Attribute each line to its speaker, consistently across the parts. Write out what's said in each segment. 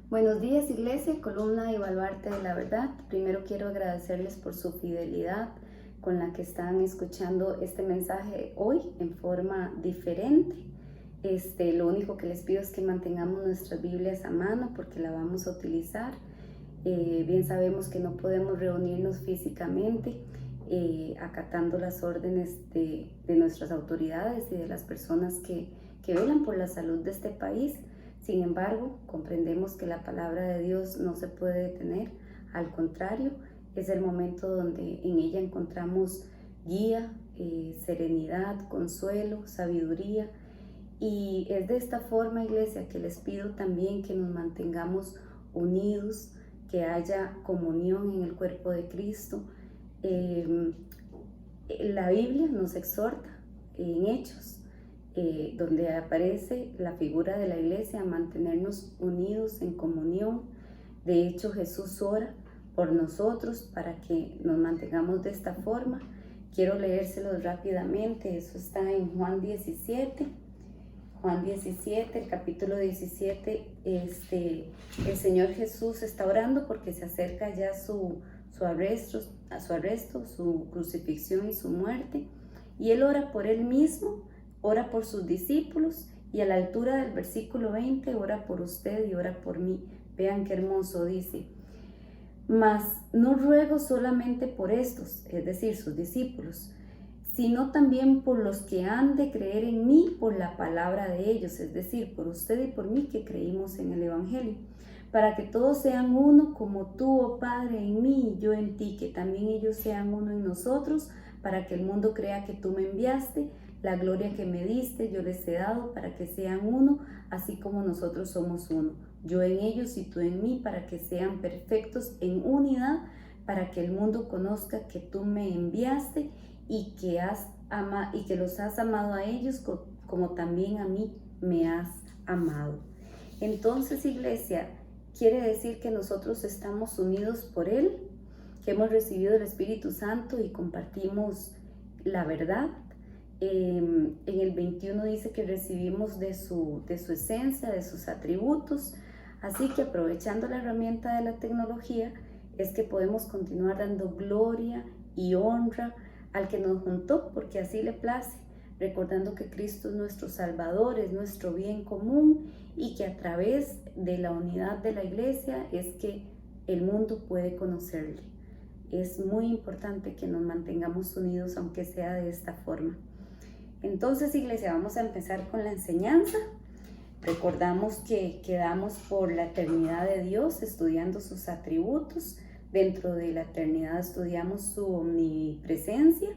Speaker 1: Buenos días, Iglesia, columna y baluarte de la verdad. Primero quiero agradecerles por su fidelidad con la que están escuchando este mensaje hoy en forma diferente. Lo único que les pido es que mantengamos nuestras Biblias a mano porque la vamos a utilizar. Bien sabemos que no podemos reunirnos físicamente acatando las órdenes de nuestras autoridades y de las personas que velan por la salud de este país. Sin embargo, comprendemos que la palabra de Dios no se puede detener. Al contrario, es el momento donde en ella encontramos guía, serenidad, consuelo, sabiduría. Y es de esta forma, Iglesia, que les pido también que nos mantengamos unidos, que haya comunión en el cuerpo de Cristo. La Biblia nos exhorta en Hechos, donde aparece la figura de la iglesia, a mantenernos unidos en comunión. De hecho, Jesús ora por nosotros para que nos mantengamos de esta forma. Quiero leérselos rápidamente. Eso está en Juan 17. Juan 17, el capítulo 17, el Señor Jesús está orando porque se acerca ya su arresto, su crucifixión y su muerte. Y Él ora por Él mismo, ora por sus discípulos y a la altura del versículo 20, ora por usted y ora por mí. Vean qué hermoso dice: mas no ruego solamente por estos, es decir, sus discípulos, sino también por los que han de creer en mí por la palabra de ellos, es decir, por usted y por mí que creímos en el Evangelio, para que todos sean uno como tú, oh Padre, en mí y yo en ti, que también ellos sean uno en nosotros, para que el mundo crea que tú me enviaste. La gloria que me diste yo les he dado para que sean uno, así como nosotros somos uno. Yo en ellos y tú en mí, para que sean perfectos en unidad, para que el mundo conozca que tú me enviaste y que los has amado a ellos como también a mí me has amado. Entonces, Iglesia, quiere decir que nosotros estamos unidos por Él, que hemos recibido el Espíritu Santo y compartimos la verdad. En el 21 dice que recibimos de su esencia, de sus atributos. Así que aprovechando la herramienta de la tecnología, es que podemos continuar dando gloria y honra al que nos juntó, porque así le place, recordando que Cristo es nuestro Salvador, es nuestro bien común y que a través de la unidad de la iglesia es que el mundo puede conocerle. Es muy importante que nos mantengamos unidos, aunque sea de esta forma. Entonces, Iglesia, vamos a empezar con la enseñanza. Recordamos que quedamos por la eternidad de Dios estudiando sus atributos. Dentro de la eternidad estudiamos su omnipresencia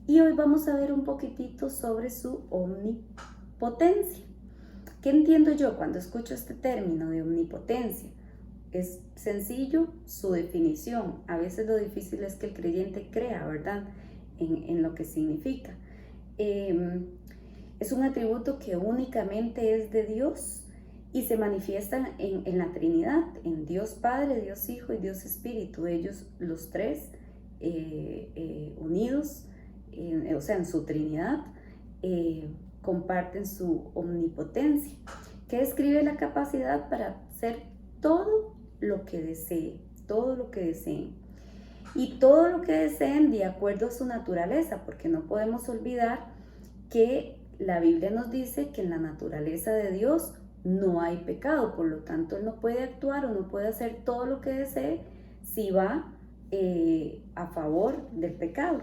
Speaker 1: y hoy vamos a ver un poquitito sobre su omnipotencia. ¿Qué entiendo yo cuando escucho este término de omnipotencia? Es sencillo su definición. A veces lo difícil es que el creyente crea, ¿verdad?, en lo que significa. Es un atributo que únicamente es de Dios y se manifiesta en la Trinidad, en Dios Padre, Dios Hijo y Dios Espíritu. Ellos los tres unidos, o sea, en su Trinidad, comparten su omnipotencia, que describe la capacidad para hacer todo lo que desee, todo lo que deseen. Y todo lo que deseen de acuerdo a su naturaleza, porque no podemos olvidar que la Biblia nos dice que en la naturaleza de Dios no hay pecado, por lo tanto Él no puede actuar o no puede hacer todo lo que desee si va a favor del pecado.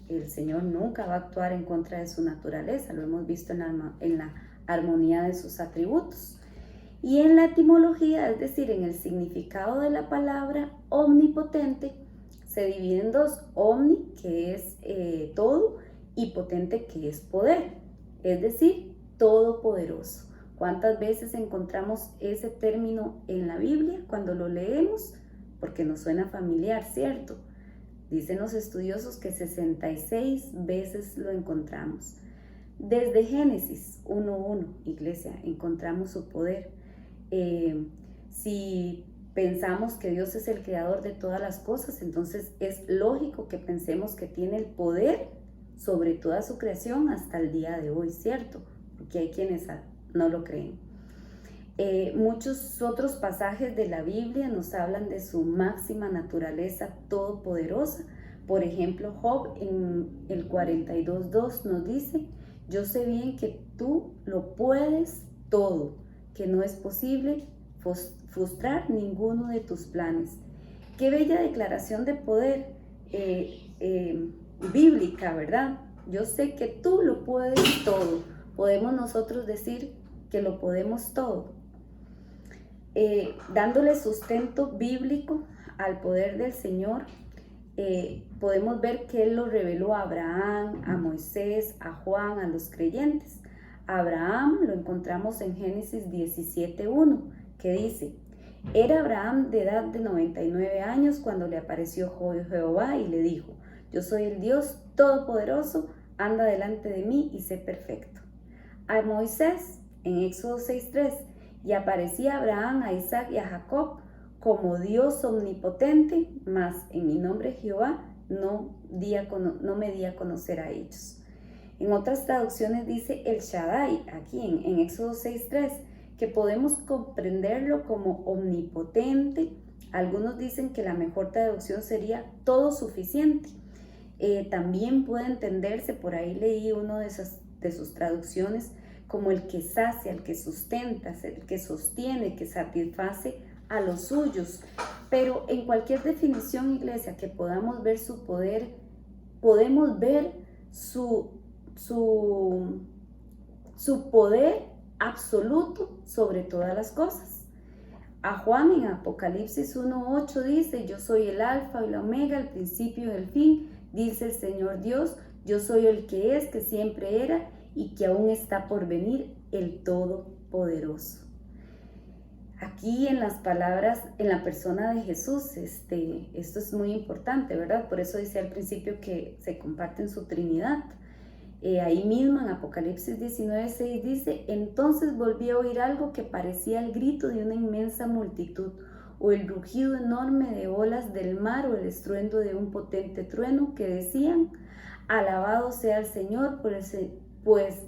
Speaker 1: El Señor nunca va a actuar en contra de su naturaleza, lo hemos visto en la armonía de sus atributos. Y en la etimología, es decir, en el significado de la palabra omnipotente, se divide en dos: omni, que es todo, y potente, que es poder, es decir, todopoderoso. ¿Cuántas veces encontramos ese término en la Biblia cuando lo leemos? Porque nos suena familiar, ¿cierto? Dicen los estudiosos que 66 veces lo encontramos. Desde Génesis 1:1, Iglesia, encontramos su poder. Si pensamos que Dios es el creador de todas las cosas, entonces es lógico que pensemos que tiene el poder sobre toda su creación hasta el día de hoy, ¿cierto? Porque hay quienes no lo creen. Muchos otros pasajes de la Biblia nos hablan de su máxima naturaleza todopoderosa. Por ejemplo, Job en el 42:2 nos dice: yo sé bien que tú lo puedes todo, que no es posible frustrar ninguno de tus planes. Qué bella declaración de poder bíblica, ¿verdad? Yo sé que tú lo puedes todo. Podemos nosotros decir que lo podemos todo. Dándole sustento bíblico al poder del Señor, podemos ver que Él lo reveló a Abraham, a Moisés, a Juan, a los creyentes. Abraham lo encontramos en Génesis 17:1, que dice: era Abraham de edad de 99 años cuando le apareció Jehová y le dijo: yo soy el Dios Todopoderoso, anda delante de mí y sé perfecto. A Moisés, en Éxodo 6:3, y aparecía a Abraham, a Isaac y a Jacob como Dios omnipotente, mas en mi nombre Jehová no me di a conocer a ellos. En otras traducciones dice el Shaddai, aquí en Éxodo 6:3, que podemos comprenderlo como omnipotente. Algunos dicen que la mejor traducción sería todo suficiente. También puede entenderse, por ahí leí una de sus traducciones, como el que sacia, el que sustenta, el que sostiene, que satisface a los suyos. Pero en cualquier definición, iglesia, que podamos ver su poder, podemos ver su poder absoluto sobre todas las cosas. A Juan en Apocalipsis 1:8 dice: yo soy el alfa y la omega, el principio y el fin, dice el Señor Dios, yo soy el que es, que siempre era y que aún está por venir, el Todopoderoso. Aquí en las palabras, en la persona de Jesús, esto es muy importante, ¿verdad? Por eso dice al principio que se comparten su Trinidad. Ahí mismo en Apocalipsis 19:6 dice: entonces volví a oír algo que parecía el grito de una inmensa multitud, o el rugido enorme de olas del mar, o el estruendo de un potente trueno, que decían: alabado sea el Señor, pues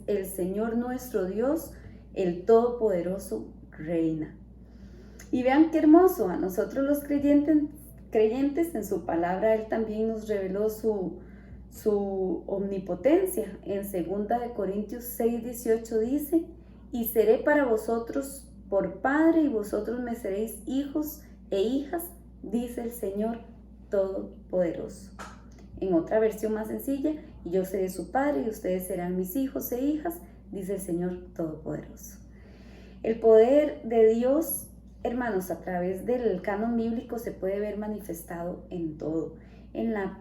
Speaker 1: el Señor nuestro Dios, el Todopoderoso, reina. Y vean qué hermoso, a nosotros los creyentes en su palabra Él también nos reveló su omnipotencia. En 2 Corintios 6:18 dice: y seré para vosotros por Padre, y vosotros me seréis hijos e hijas, dice el Señor Todopoderoso. En otra versión más sencilla: y yo seré su Padre y ustedes serán mis hijos e hijas, dice el Señor Todopoderoso. El poder de Dios, hermanos, a través del canon bíblico se puede ver manifestado en todo, en la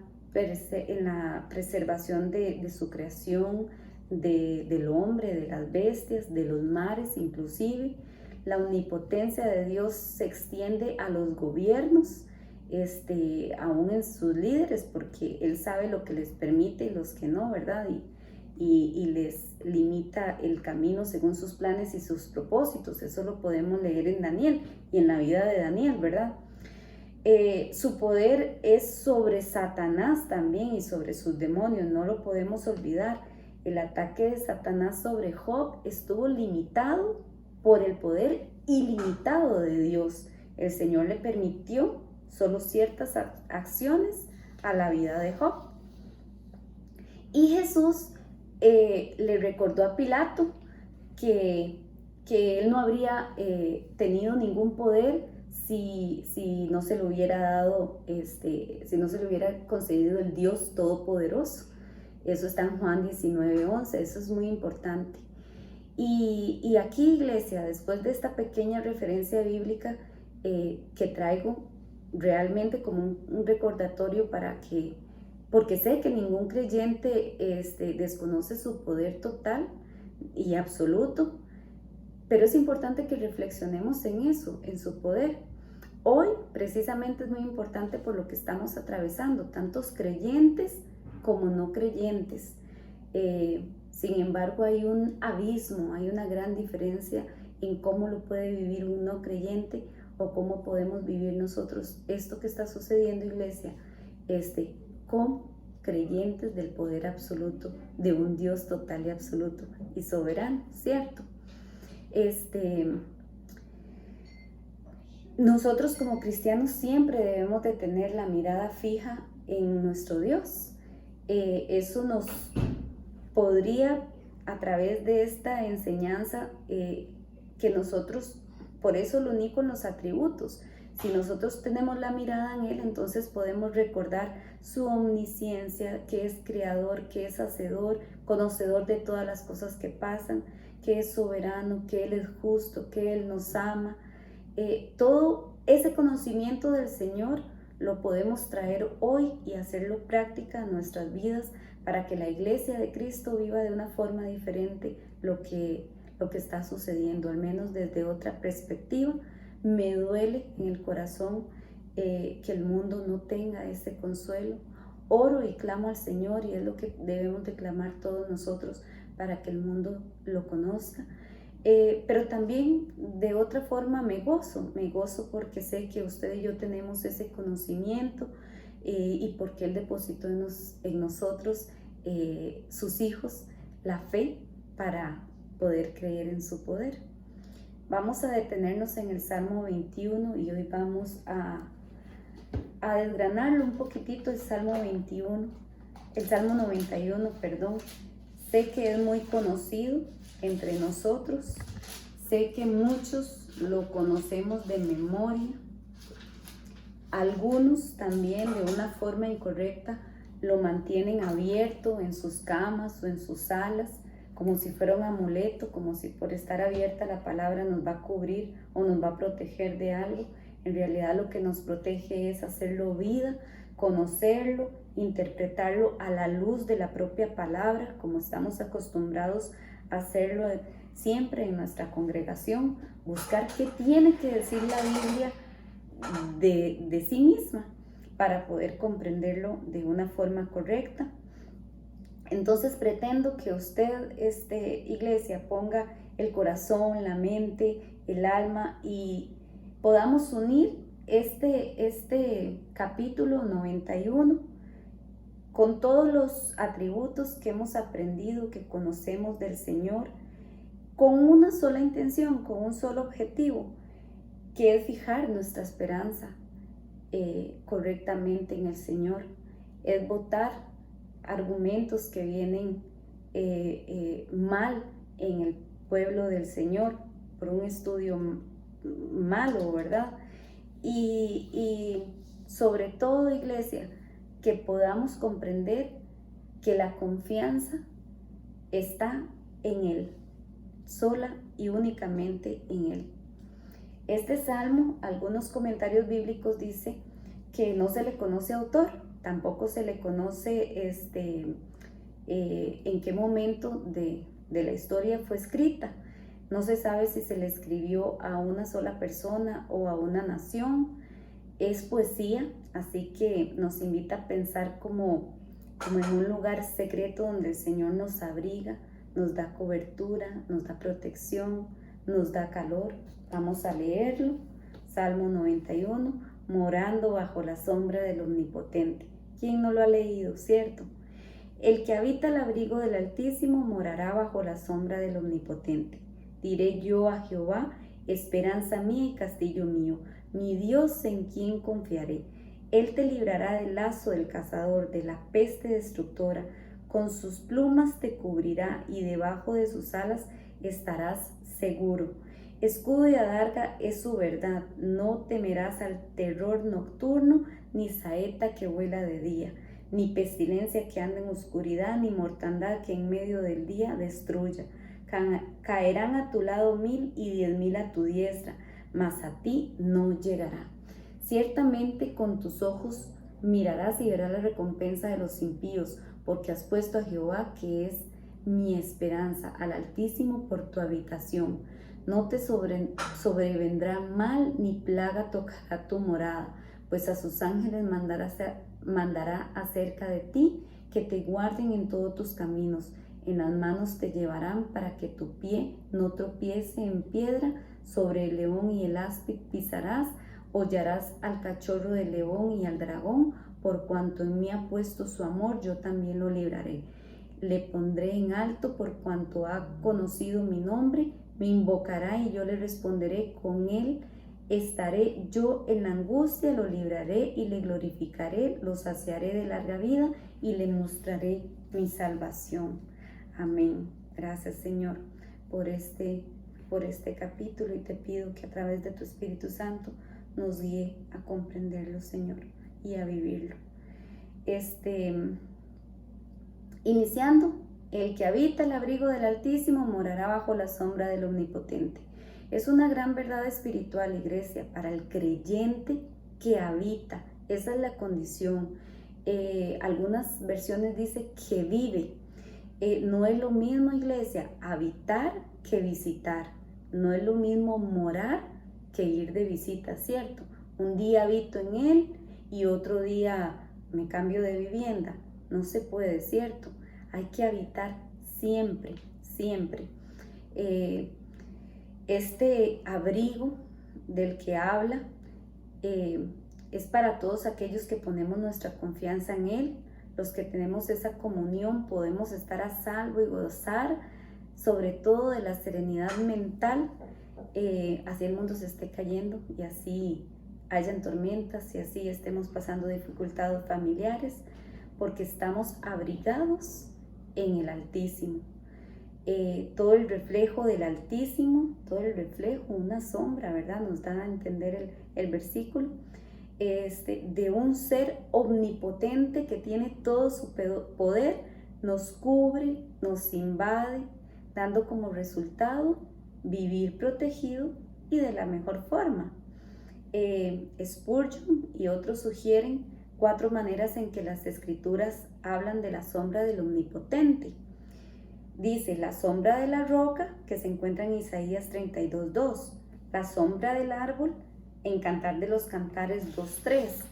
Speaker 1: preservación de su creación, del hombre, de las bestias, de los mares inclusive. La omnipotencia de Dios se extiende a los gobiernos, aún en sus líderes, porque Él sabe lo que les permite y los que no, ¿verdad? Y les limita el camino según sus planes y sus propósitos. Eso lo podemos leer en Daniel y en la vida de Daniel, ¿verdad? Su poder es sobre Satanás también y sobre sus demonios, no lo podemos olvidar. El ataque de Satanás sobre Job estuvo limitado por el poder ilimitado de Dios. El Señor le permitió solo ciertas acciones a la vida de Job. Y Jesús le recordó a Pilato que él no habría tenido ningún poder si no se le hubiera dado, si no se le hubiera concedido el Dios Todopoderoso. Eso está en Juan 19:11, eso es muy importante. Y aquí, iglesia, después de esta pequeña referencia bíblica que traigo realmente como un recordatorio porque sé que ningún creyente desconoce su poder total y absoluto, pero es importante que reflexionemos en eso, en su poder. Hoy precisamente es muy importante por lo que estamos atravesando, tantos creyentes como no creyentes. Sin embargo, hay un abismo, hay una gran diferencia en cómo lo puede vivir un no creyente o cómo podemos vivir nosotros esto que está sucediendo, iglesia, con creyentes del poder absoluto de un Dios total y absoluto y soberano, ¿cierto? Nosotros como cristianos siempre debemos de tener la mirada fija en nuestro Dios. Eso nos podría, a través de esta enseñanza, que nosotros, por eso lo uní con los atributos. Si nosotros tenemos la mirada en Él, entonces podemos recordar su omnisciencia, que es creador, que es hacedor, conocedor de todas las cosas que pasan, que es soberano, que Él es justo, que Él nos ama. Todo ese conocimiento del Señor lo podemos traer hoy y hacerlo práctica en nuestras vidas para que la iglesia de Cristo viva de una forma diferente lo que está sucediendo, al menos desde otra perspectiva. Me duele en el corazón que el mundo no tenga ese consuelo. Oro y clamo al Señor, y es lo que debemos de clamar todos nosotros para que el mundo lo conozca. Pero también de otra forma me gozo porque sé que usted y yo tenemos ese conocimiento, y porque Él depositó en nosotros, sus hijos, la fe para poder creer en su poder. Vamos a detenernos en el Salmo 21 y hoy vamos a desgranarlo un poquitito, el Salmo 91, perdón. Sé que es muy conocido entre nosotros, sé que muchos lo conocemos de memoria, algunos también de una forma incorrecta lo mantienen abierto en sus camas o en sus salas, como si fuera un amuleto, como si por estar abierta la palabra nos va a cubrir o nos va a proteger de algo. En realidad lo que nos protege es hacerlo vida, conocerlo, interpretarlo a la luz de la propia palabra, como estamos acostumbrados a hacerlo siempre en nuestra congregación, buscar qué tiene que decir la Biblia de sí misma para poder comprenderlo de una forma correcta. Entonces pretendo que usted, iglesia, ponga el corazón, la mente, el alma, y podamos unir este capítulo 91 con todos los atributos que hemos aprendido, que conocemos del Señor, con una sola intención, con un solo objetivo, que es fijar nuestra esperanza correctamente en el Señor, es botar argumentos que vienen mal en el pueblo del Señor por un estudio malo, ¿verdad? Y sobre todo, iglesia, que podamos comprender que la confianza está en Él, sola y únicamente en Él. Este salmo, algunos comentarios bíblicos dice que no se le conoce autor, tampoco se le conoce en qué momento de la historia fue escrita. No se sabe si se le escribió a una sola persona o a una nación. Es poesía, así que nos invita a pensar como en un lugar secreto donde el Señor nos abriga, nos da cobertura, nos da protección, nos da calor. Vamos a leerlo. Salmo 91, morando bajo la sombra del Omnipotente. ¿Quién no lo ha leído, cierto? El que habita el abrigo del Altísimo morará bajo la sombra del Omnipotente. Diré yo a Jehová, esperanza mía y castillo mío, mi Dios en quien confiaré. Él te librará del lazo del cazador, de la peste destructora. Con sus plumas te cubrirá y debajo de sus alas estarás seguro. Escudo y adarga es su verdad. No temerás al terror nocturno, ni saeta que vuela de día, ni pestilencia que anda en oscuridad, ni mortandad que en medio del día destruya. Caerán a tu lado 1000 y 10,000 a tu diestra, mas a ti no llegará. Ciertamente con tus ojos mirarás y verás la recompensa de los impíos, porque has puesto a Jehová, que es mi esperanza, al Altísimo por tu habitación. No te sobrevendrá mal ni plaga tocará tu morada, pues a sus ángeles mandará acerca de ti, que te guarden en todos tus caminos. En las manos te llevarán para que tu pie no tropiece en piedra. Sobre el león y el áspid pisarás, hollarás al cachorro del león y al dragón. Por cuanto en mí ha puesto su amor, yo también lo libraré. Le pondré en alto por cuanto ha conocido mi nombre. Me invocará y yo le responderé. Con él Estaré yo en la angustia, lo libraré y le glorificaré, lo saciaré de larga vida y le mostraré mi salvación. Amén. Gracias, Señor, por este capítulo, y te pido que a través de tu Espíritu Santo nos guíe a comprenderlo, Señor, y a vivirlo. Iniciando, el que habita el abrigo del Altísimo morará bajo la sombra del Omnipotente. Es una gran verdad espiritual, iglesia, para el creyente que habita. Esa es la condición. Algunas versiones dicen que vive. No es lo mismo, iglesia, habitar que visitar. No es lo mismo morar que ir de visita, ¿cierto? Un día habito en él y otro día me cambio de vivienda. No se puede, ¿cierto? Hay que habitar siempre, siempre. Este abrigo del que habla es para todos aquellos que ponemos nuestra confianza en Él. Los que tenemos esa comunión podemos estar a salvo y gozar sobre todo de la serenidad mental, así el mundo se esté cayendo y así hayan tormentas y así estemos pasando dificultades familiares, porque estamos abrigados en el Altísimo. Todo el reflejo del Altísimo, todo el reflejo, una sombra, ¿verdad? Nos da a entender el versículo, de un ser omnipotente que tiene todo su poder, nos cubre, nos invade, dando como resultado vivir protegido y de la mejor forma. Spurgeon y otros sugieren 4 maneras en que las escrituras hablan de la sombra del Omnipotente. Dice la sombra de la roca, que se encuentra en Isaías 32:2, la sombra del árbol en Cantar de los Cantares 2:3,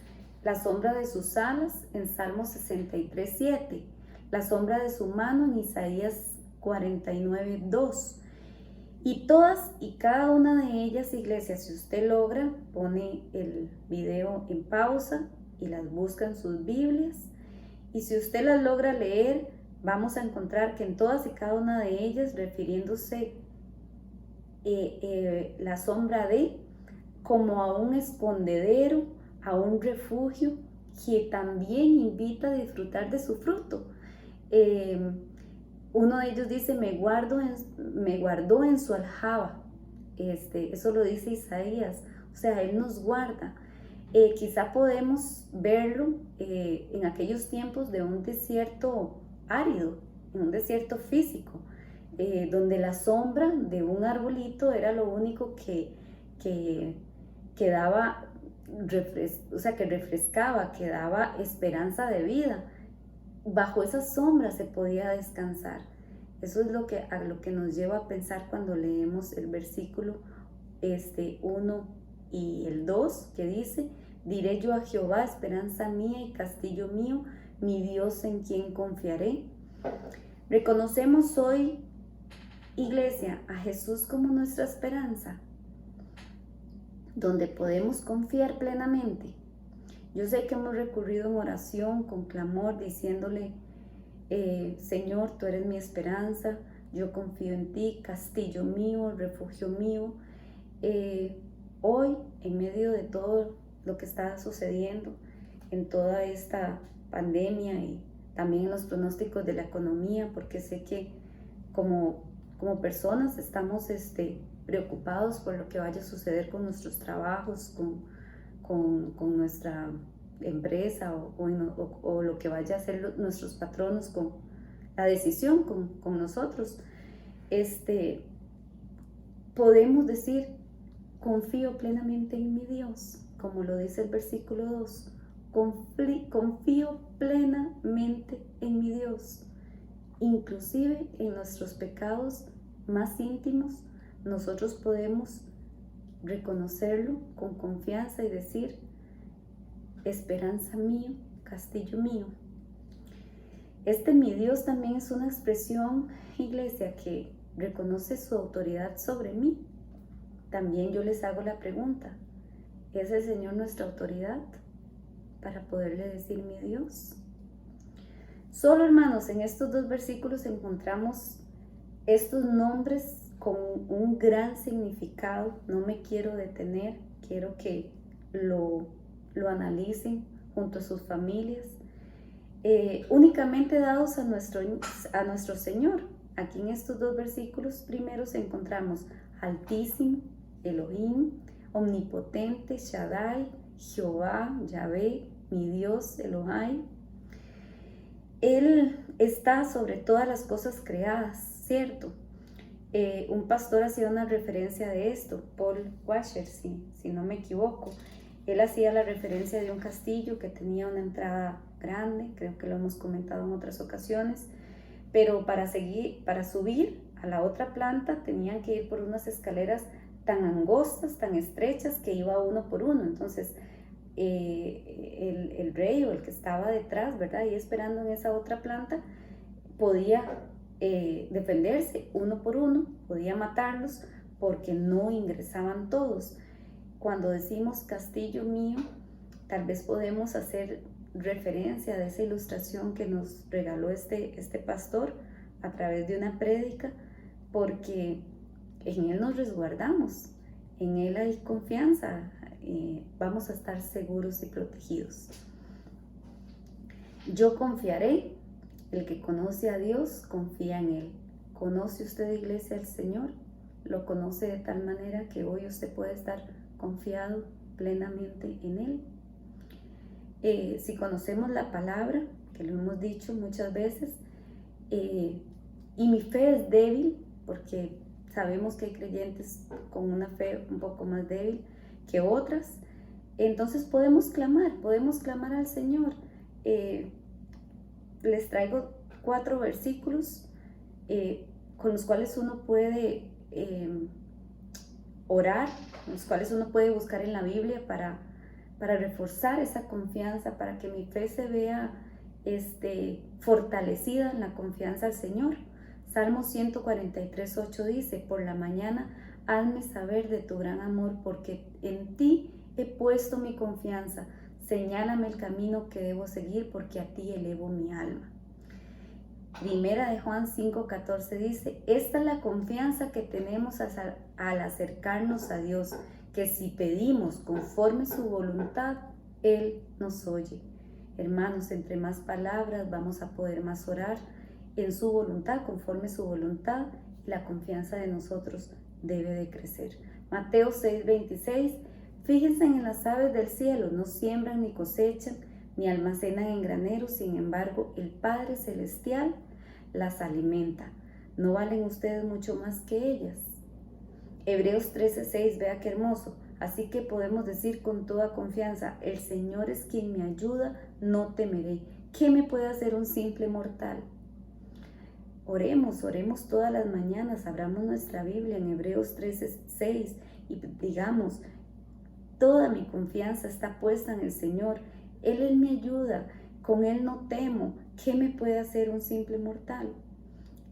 Speaker 1: la sombra de sus alas en Salmos 63:7, la sombra de su mano en Isaías 49:2. Y todas y cada una de ellas, iglesia, si usted logra, pone el video en pausa y las busca en sus Biblias. Y si usted las logra leer, vamos a encontrar que en todas y cada una de ellas, refiriéndose la sombra de como a un escondedero, a un refugio que también invita a disfrutar de su fruto. Uno de ellos dice, me guardó en su aljaba. Eso lo dice Isaías. O sea, Él nos guarda. Quizá podemos verlo en aquellos tiempos de un desierto árido, en un desierto físico, donde la sombra de un arbolito era lo único que daba, que refrescaba, que daba esperanza de vida. Bajo esa sombra se podía descansar. Eso es a lo que nos lleva a pensar cuando leemos el versículo 1 y el 2, que dice, diré yo a Jehová, esperanza mía y castillo mío, mi Dios en quien confiaré. Reconocemos hoy, iglesia, a Jesús como nuestra esperanza, donde podemos confiar plenamente. Yo sé que hemos recurrido en oración, con clamor, diciéndole, Señor, tú eres mi esperanza, yo confío en ti, castillo mío, refugio mío. Hoy, en medio de todo lo que está sucediendo, en toda esta pandemia y también en los pronósticos de la economía, porque sé que como personas estamos preocupados por lo que vaya a suceder con nuestros trabajos, con nuestra empresa o lo que vaya a hacer nuestros patronos con la decisión con nosotros. Podemos decir, confío plenamente en mi Dios, como lo dice el versículo 2. Confío plenamente en mi Dios. Inclusive en nuestros pecados más íntimos, nosotros podemos reconocerlo con confianza y decir, esperanza mío, castillo mío. Mi Dios también es una expresión, iglesia, que reconoce su autoridad sobre mí. También yo les hago la pregunta, ¿es el Señor nuestra autoridad para poderle decir mi Dios? Solo, hermanos, en estos 2 versículos encontramos estos nombres con un gran significado. No me quiero detener, quiero que lo analicen junto a sus familias, únicamente dados a nuestro Señor. Aquí en estos 2 versículos primeros encontramos Altísimo, Elohim, Omnipotente, Shaddai, Jehová, Yahvé, mi Dios, Elohai. Él está sobre todas las cosas creadas, ¿cierto? Un pastor hacía una referencia de esto, Paul Washer, si no me equivoco. Él hacía la referencia de un castillo que tenía una entrada grande, creo que lo hemos comentado en otras ocasiones, pero para subir a la otra planta tenían que ir por unas escaleras tan angostas, tan estrechas, que iba uno por uno. Entonces el rey o el que estaba detrás, ¿verdad?, y esperando en esa otra planta, podía defenderse uno por uno, podía matarlos porque no ingresaban todos. Cuando decimos castillo mío, tal vez podemos hacer referencia de esa ilustración que nos regaló este pastor a través de una prédica, porque en Él nos resguardamos, en Él hay confianza, vamos a estar seguros y protegidos. Yo confiaré. El que conoce a Dios confía en Él. ¿Conoce usted, iglesia, al Señor? ¿Lo conoce de tal manera que hoy usted puede estar confiado plenamente en Él? Si conocemos la palabra, que lo hemos dicho muchas veces, y mi fe es débil, porque sabemos que hay creyentes con una fe un poco más débil que otras, entonces podemos clamar al Señor. Les traigo 4 versículos con los cuales uno puede orar, con los cuales uno puede buscar en la Biblia para reforzar esa confianza, para que mi fe se vea fortalecida en la confianza al Señor. Salmo 143:8 dice: por la mañana hazme saber de tu gran amor, porque en ti he puesto mi confianza. Señálame el camino que debo seguir, porque a ti elevo mi alma. Primera de Juan 5:14 dice: esta es la confianza que tenemos al acercarnos a Dios, que si pedimos conforme su voluntad, Él nos oye. Hermanos, entre más palabras vamos a poder más orar en su voluntad, conforme su voluntad, la confianza de nosotros debe de crecer. Mateo 6:26: fíjense en las aves del cielo, no siembran ni cosechan, ni almacenan en graneros, sin embargo, el Padre Celestial las alimenta. ¿No valen ustedes mucho más que ellas? Hebreos 13:6, vea qué hermoso. Así que podemos decir con toda confianza: el Señor es quien me ayuda, no temeré. ¿Qué me puede hacer un simple mortal? Oremos todas las mañanas, abramos nuestra Biblia en Hebreos 13:6 y digamos: toda mi confianza está puesta en el Señor. Él es mi ayuda, con Él no temo. ¿Qué me puede hacer un simple mortal?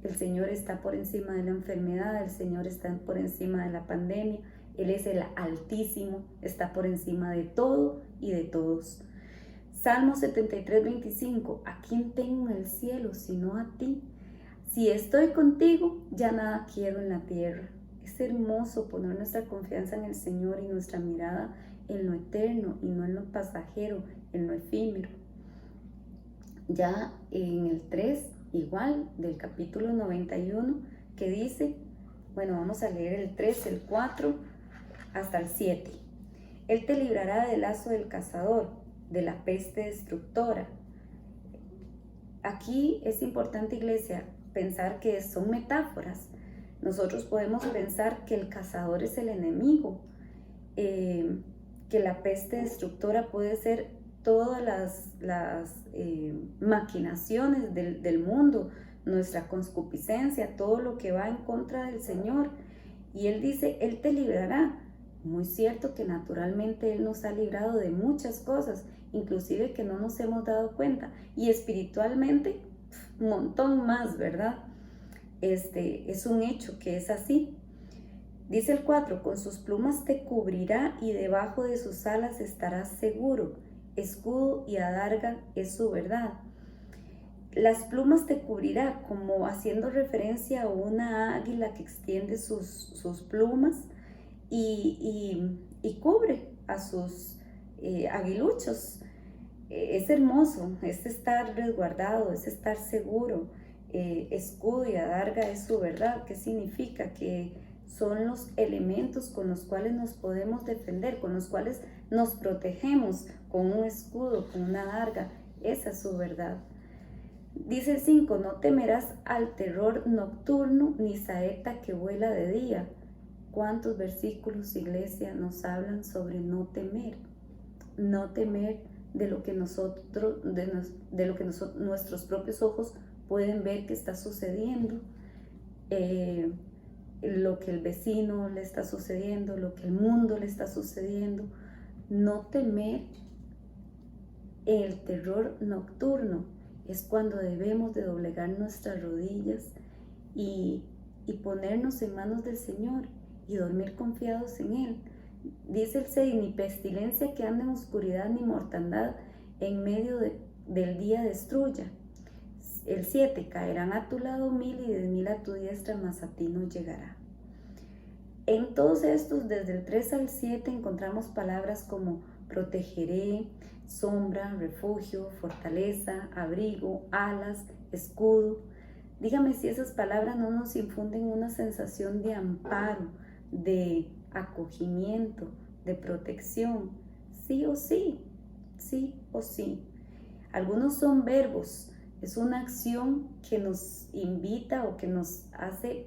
Speaker 1: El Señor está por encima de la enfermedad, el Señor está por encima de la pandemia. Él es el Altísimo, está por encima de todo y de todos. Salmo 73:25: ¿a quién tengo en el cielo sino a ti? Si estoy contigo, ya nada quiero en la tierra. Es hermoso poner nuestra confianza en el Señor y nuestra mirada en lo eterno y no en lo pasajero, en lo efímero. Ya en el 3, igual, del capítulo 91, que dice, bueno, vamos a leer el 3, el 4, hasta el 7. Él te librará del lazo del cazador, de la peste destructora. Aquí es importante, iglesia, pensar que son metáforas. Nosotros podemos pensar que el cazador es el enemigo, que la peste destructora puede ser todas las maquinaciones del mundo, nuestra concupiscencia, todo lo que va en contra del Señor. Y Él dice: Él te librará. Muy cierto que naturalmente Él nos ha librado de muchas cosas, inclusive que no nos hemos dado cuenta. Y espiritualmente, un montón más, ¿verdad? Es un hecho que es así. Dice el 4: con sus plumas te cubrirá y debajo de sus alas estarás seguro. Escudo y adarga es su verdad. Las plumas te cubrirá, como haciendo referencia a una águila que extiende sus plumas y y cubre a sus aguiluchos. Es hermoso, es estar resguardado, es estar seguro. Escudo y adarga es su verdad. ¿Qué significa? Que son los elementos con los cuales nos podemos defender, con los cuales nos protegemos, con un escudo, con una adarga. Esa es su verdad. Dice el 5, no temerás al terror nocturno, ni saeta que vuela de día. ¿Cuántos versículos, iglesia, nos hablan sobre no temer? No temer de lo que nuestros propios ojos pueden ver que está sucediendo, lo que el vecino le está sucediendo, lo que el mundo le está sucediendo. No temer el terror nocturno es cuando debemos de doblegar nuestras rodillas y ponernos en manos del Señor y dormir confiados en Él. Dice el 6, ni pestilencia que ande en oscuridad, ni mortandad en medio del día destruya. El 7, caerán a tu lado 1000 y 10.000 a tu diestra, mas a ti no llegará. En todos estos, desde el 3 al 7, encontramos palabras como protegeré, sombra, refugio, fortaleza, abrigo, alas, escudo. Dígame si esas palabras no nos infunden una sensación de amparo, de acogimiento, de protección. Sí o sí, sí o sí. Algunos son verbos, es una acción que nos invita o que nos hace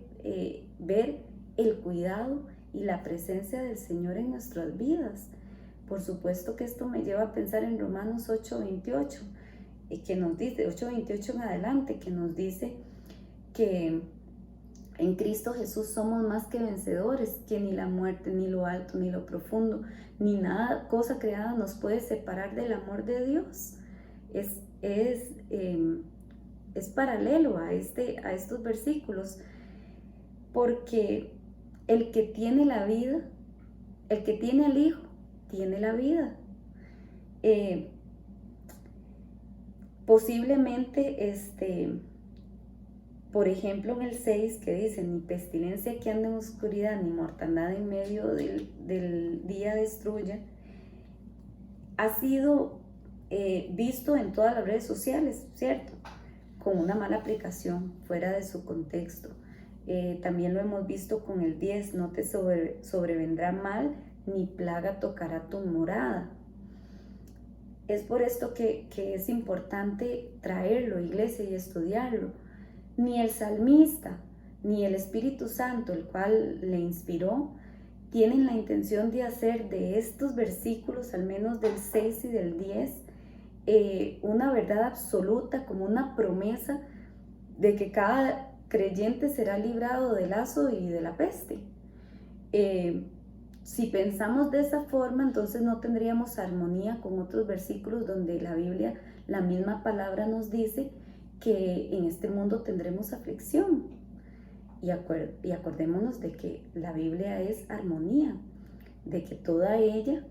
Speaker 1: ver el cuidado y la presencia del Señor en nuestras vidas. Por supuesto que esto me lleva a pensar en Romanos 8:28, que nos dice, 8:28 en adelante, que nos dice que en Cristo Jesús somos más que vencedores, que ni la muerte, ni lo alto, ni lo profundo, ni nada, cosa creada nos puede separar del amor de Dios. Es paralelo a estos versículos, porque el que tiene la vida, el que tiene al Hijo, tiene la vida. Posiblemente, por ejemplo, en el 6 que dice, ni pestilencia que ande en oscuridad, ni mortandad en medio del día destruya, ha sido visto en todas las redes sociales, ¿cierto? Con una mala aplicación, fuera de su contexto. También lo hemos visto con el 10, no te sobrevendrá mal, ni plaga tocará tu morada. Es por esto que es importante traerlo, iglesia, y estudiarlo. Ni el salmista, ni el Espíritu Santo, el cual le inspiró, tienen la intención de hacer de estos versículos, al menos del 6 y del 10, una verdad absoluta, como una promesa de que cada creyente será librado del lazo y de la peste. Si pensamos de esa forma, entonces no tendríamos armonía con otros versículos donde la Biblia, la misma palabra nos dice que en este mundo tendremos aflicción. Y acordémonos de que la Biblia es armonía, de que toda ella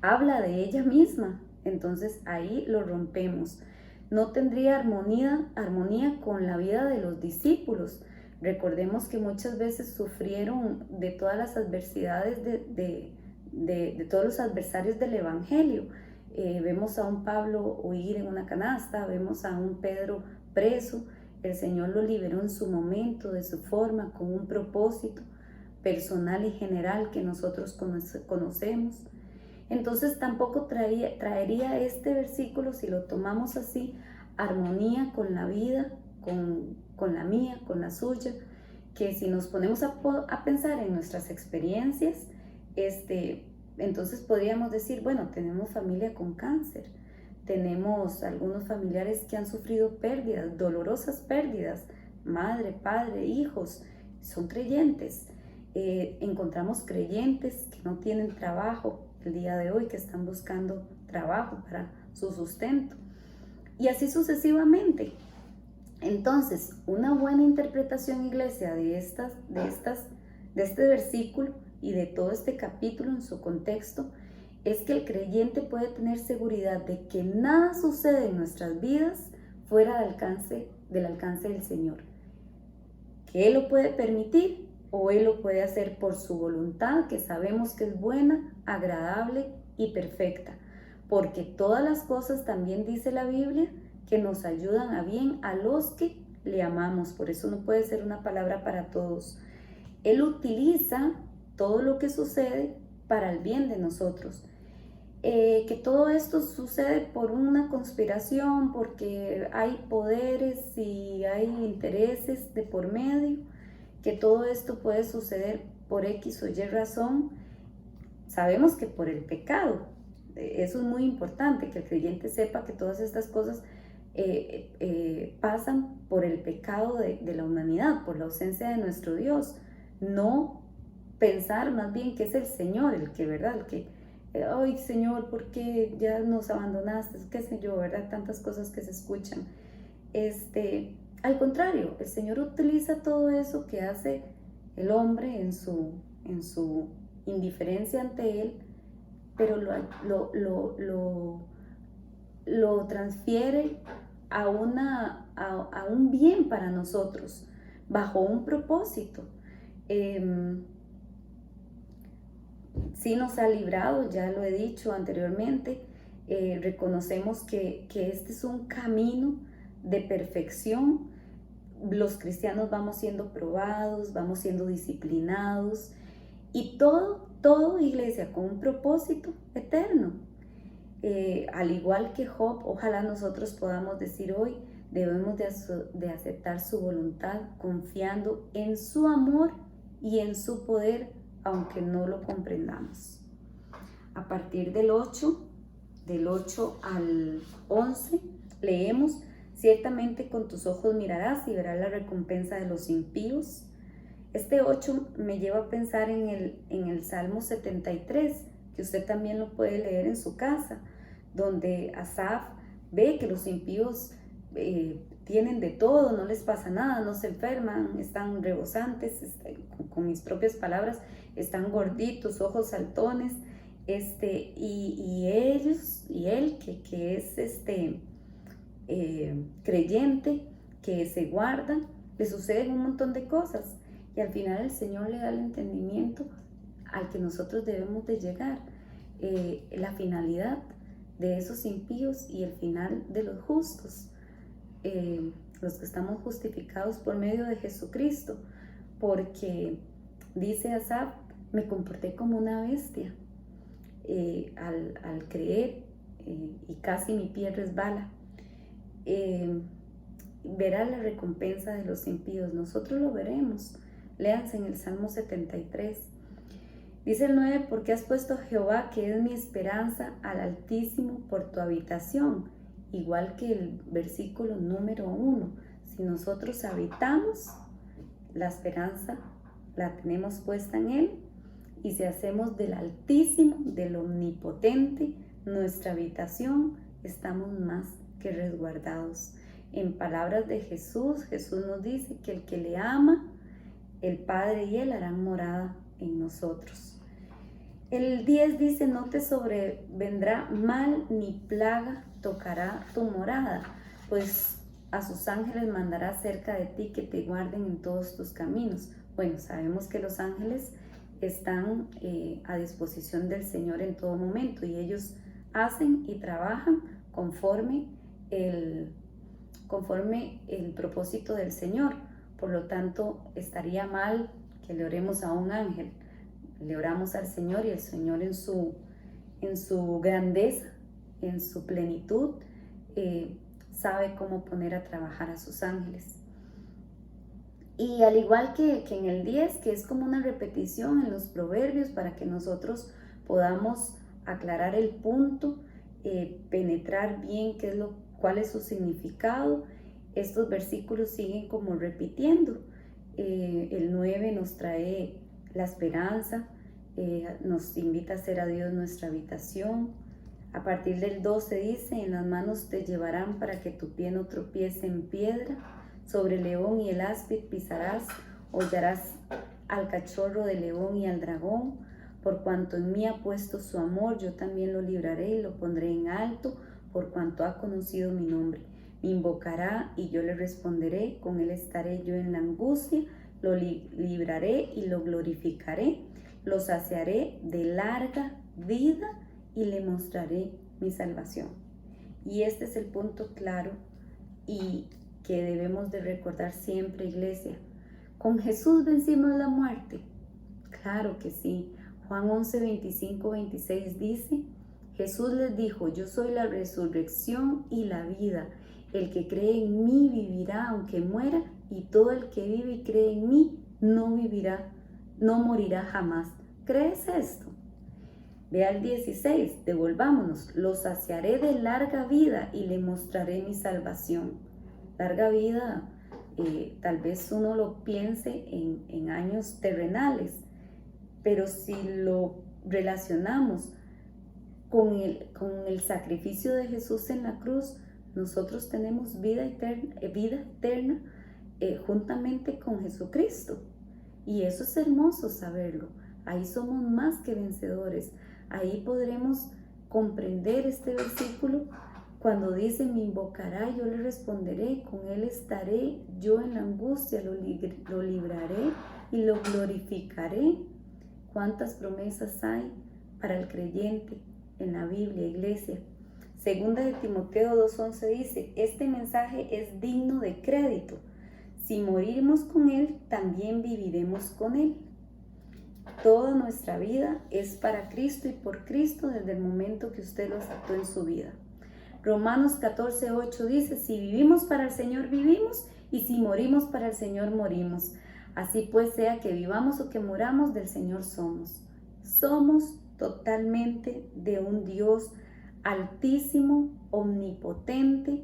Speaker 1: habla de ella misma. Entonces ahí lo rompemos. No tendría armonía con la vida de los discípulos. Recordemos que muchas veces sufrieron de todas las adversidades de todos los adversarios del Evangelio. Vemos a un Pablo huir en una canasta, vemos a un Pedro preso. El Señor lo liberó en su momento, de su forma, con un propósito personal y general que nosotros conocemos. Entonces tampoco traería este versículo, si lo tomamos así, armonía con la vida, con la mía, con la suya, que si nos ponemos a pensar en nuestras experiencias, entonces podríamos decir, bueno, tenemos familia con cáncer, tenemos algunos familiares que han sufrido pérdidas, dolorosas pérdidas, madre, padre, hijos, son creyentes. Encontramos creyentes que no tienen trabajo el día de hoy, que están buscando trabajo para su sustento, y así sucesivamente. Entonces, una buena interpretación, iglesia, de este versículo y de todo este capítulo en su contexto, es que el creyente puede tener seguridad de que nada sucede en nuestras vidas fuera del alcance del Señor. Que Él lo puede permitir, o Él lo puede hacer por su voluntad, que sabemos que es buena, agradable y perfecta. Porque todas las cosas, también dice la Biblia, que nos ayudan a bien a los que le amamos. Por eso no puede ser una palabra para todos. Él utiliza todo lo que sucede para el bien de nosotros. Que todo esto sucede por una conspiración, porque hay poderes y hay intereses de por medio, que todo esto puede suceder por X o Y razón. Sabemos que por el pecado, eso es muy importante, que el creyente sepa que todas estas cosas pasan por el pecado de la humanidad, por la ausencia de nuestro Dios. No pensar más bien que es el Señor el que, ¿verdad? El que, ay Señor, ¿por qué ya nos abandonaste? Qué sé yo, ¿verdad? Tantas cosas que se escuchan. Al contrario, el Señor utiliza todo eso que hace el hombre en su indiferencia ante Él, pero lo transfiere a un bien para nosotros, bajo un propósito. Sí nos ha librado, ya lo he dicho anteriormente, reconocemos que este es un camino de perfección. Los cristianos vamos siendo probados, vamos siendo disciplinados, y todo, iglesia, con un propósito eterno. Al igual que Job, ojalá nosotros podamos decir hoy, debemos de aceptar su voluntad, confiando en su amor y en su poder, aunque no lo comprendamos. A partir del 8 al 11, leemos: ciertamente con tus ojos mirarás y verás la recompensa de los impíos. Este 8 me lleva a pensar en el Salmo 73, que usted también lo puede leer en su casa, donde Asaf ve que los impíos tienen de todo, no les pasa nada, no se enferman, están rebosantes, con mis propias palabras, están gorditos, ojos saltones, y él que es creyente, que se guarda, le suceden un montón de cosas, y al final el Señor le da el entendimiento al que nosotros debemos de llegar, la finalidad de esos impíos y el final de los justos, los que estamos justificados por medio de Jesucristo, porque dice Asaf: me comporté como una bestia al creer, y casi mi pie resbala. Verá la recompensa de los impíos, nosotros lo veremos. Léanse en el Salmo 73. Dice el 9: porque has puesto a Jehová, que es mi esperanza, al Altísimo por tu habitación. Igual que el versículo número 1, si nosotros habitamos, la esperanza la tenemos puesta en Él, y si hacemos del Altísimo, del Omnipotente, nuestra habitación, estamos más que resguardados. En palabras de Jesús, Jesús nos dice que el que le ama, el Padre y Él harán morada en nosotros. El 10 dice: no te sobrevendrá mal ni plaga tocará tu morada, pues a sus ángeles mandará cerca de ti, que te guarden en todos tus caminos. Bueno, sabemos que los ángeles están a disposición del Señor en todo momento, y ellos hacen y trabajan conforme el propósito del Señor. Por lo tanto, estaría mal que le oremos a un ángel. Le oramos al Señor, y el Señor en su grandeza, en su plenitud, sabe cómo poner a trabajar a sus ángeles. Y al igual que en el 10, que es como una repetición en los proverbios, para que nosotros podamos aclarar el punto, penetrar bien cuál es su significado, estos versículos siguen como repitiendo. El 9 nos trae la esperanza, nos invita a hacer a Dios nuestra habitación. A partir del 12 dice: en las manos te llevarán para que tu pie no tropiece en piedra. Sobre el león y el áspid pisarás, hollarás al cachorro del león y al dragón. Por cuanto en mí ha puesto su amor, yo también lo libraré y lo pondré en alto, por cuanto ha conocido mi nombre. Me invocará y yo le responderé, con él estaré yo en la angustia, lo libraré y lo glorificaré, lo saciaré de larga vida y le mostraré mi salvación. Y este es el punto claro y que debemos de recordar siempre, iglesia. ¿Con Jesús vencimos la muerte? Claro que sí. Juan 11, 25, 26 dice: Jesús les dijo: yo soy la resurrección y la vida. El que cree en mí vivirá aunque muera, y todo el que vive y cree en mí no vivirá, no morirá jamás. ¿Crees esto? Ve al 16, devolvámonos. Lo saciaré de larga vida y le mostraré mi salvación. Larga vida, tal vez uno lo piense en años terrenales, pero si lo relacionamos con el sacrificio de Jesús en la cruz, nosotros tenemos vida eterna juntamente con Jesucristo. Y eso es hermoso saberlo. Ahí somos más que vencedores. Ahí podremos comprender este versículo cuando dice: me invocará, yo le responderé, con él estaré, yo en la angustia lo libraré y lo glorificaré. ¿Cuántas promesas hay para el creyente en la Biblia, iglesia? Segunda de Timoteo 2:11 dice: este mensaje es digno de crédito. Si morimos con él, también viviremos con él. Toda nuestra vida es para Cristo y por Cristo desde el momento que usted lo aceptó en su vida. Romanos 14:8 dice: si vivimos para el Señor, vivimos, y si morimos para el Señor, morimos. Así pues, sea que vivamos o que moramos, del Señor somos. Somos totalmente de un Dios altísimo, omnipotente,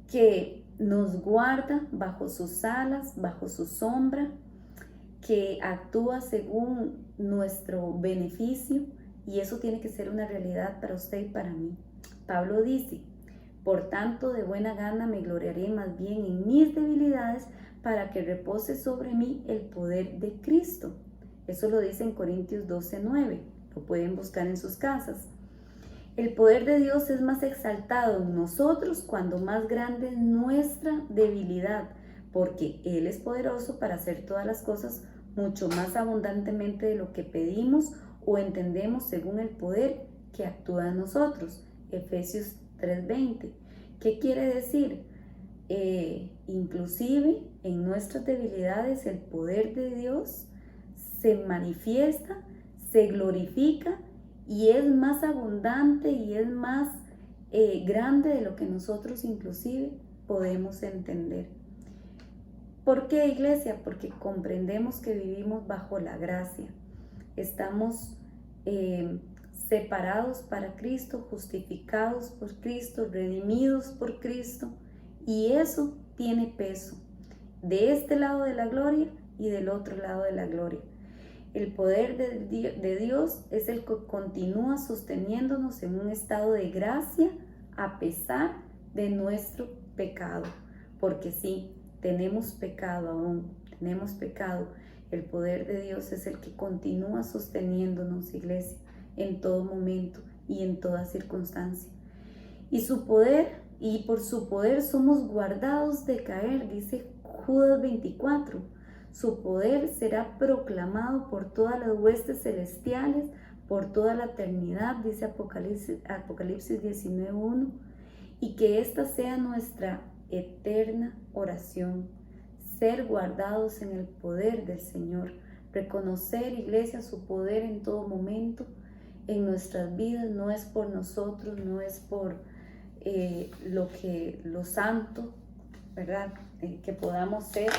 Speaker 1: que nos guarda bajo sus alas, bajo su sombra, que actúa según nuestro beneficio, y eso tiene que ser una realidad para usted y para mí. Pablo dice: por tanto, de buena gana me gloriaré más bien en mis debilidades, para que repose sobre mí el poder de Cristo. Eso lo dice en Corintios 12:9. Lo pueden buscar en sus casas. El poder de Dios es más exaltado en nosotros cuando más grande es nuestra debilidad, porque Él es poderoso para hacer todas las cosas mucho más abundantemente de lo que pedimos o entendemos, según el poder que actúa en nosotros. Efesios 3:20. ¿Qué quiere decir? Inclusive en nuestras debilidades el poder de Dios se manifiesta, se glorifica y es más abundante y es más grande de lo que nosotros inclusive podemos entender. ¿Por qué, iglesia? Porque comprendemos que vivimos bajo la gracia. Estamos separados para Cristo, justificados por Cristo, redimidos por Cristo, y eso tiene peso de este lado de la gloria y del otro lado de la gloria. El poder de Dios es el que continúa sosteniéndonos en un estado de gracia a pesar de nuestro pecado, porque sí, tenemos pecado aún, tenemos pecado. El poder de Dios es el que continúa sosteniéndonos, iglesia, en todo momento y en toda circunstancia. Y por su poder somos guardados de caer, dice Judas 24. Su poder será proclamado por todas las huestes celestiales, por toda la eternidad, dice Apocalipsis 19:1, y que esta sea nuestra eterna oración, ser guardados en el poder del Señor, reconocer, iglesia, su poder en todo momento en nuestras vidas. No es por nosotros, no es por lo santo, ¿verdad? Que podamos ser,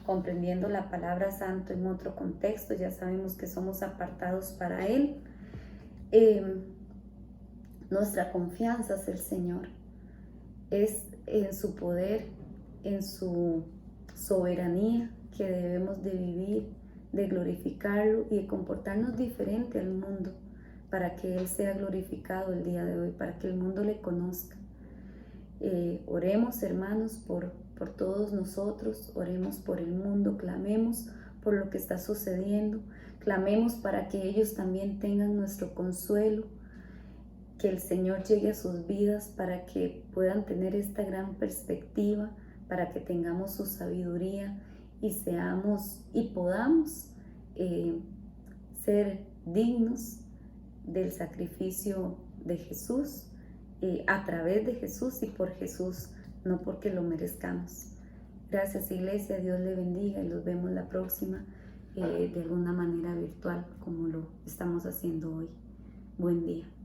Speaker 1: comprendiendo la palabra santo en otro contexto. Ya sabemos que somos apartados para Él. Nuestra confianza es el Señor, es en su poder, en su soberanía, que debemos de vivir, de glorificarlo y de comportarnos diferente al mundo, para que Él sea glorificado el día de hoy, para que el mundo le conozca. Oremos, hermanos, por todos nosotros, oremos por el mundo, clamemos por lo que está sucediendo, clamemos para que ellos también tengan nuestro consuelo, que el Señor llegue a sus vidas para que puedan tener esta gran perspectiva, para que tengamos su sabiduría y seamos y podamos ser dignos del sacrificio de Jesús, a través de Jesús y por Jesús, no porque lo merezcamos. Gracias, Iglesia, Dios le bendiga y los vemos la próxima, de alguna manera virtual como lo estamos haciendo hoy. Buen día.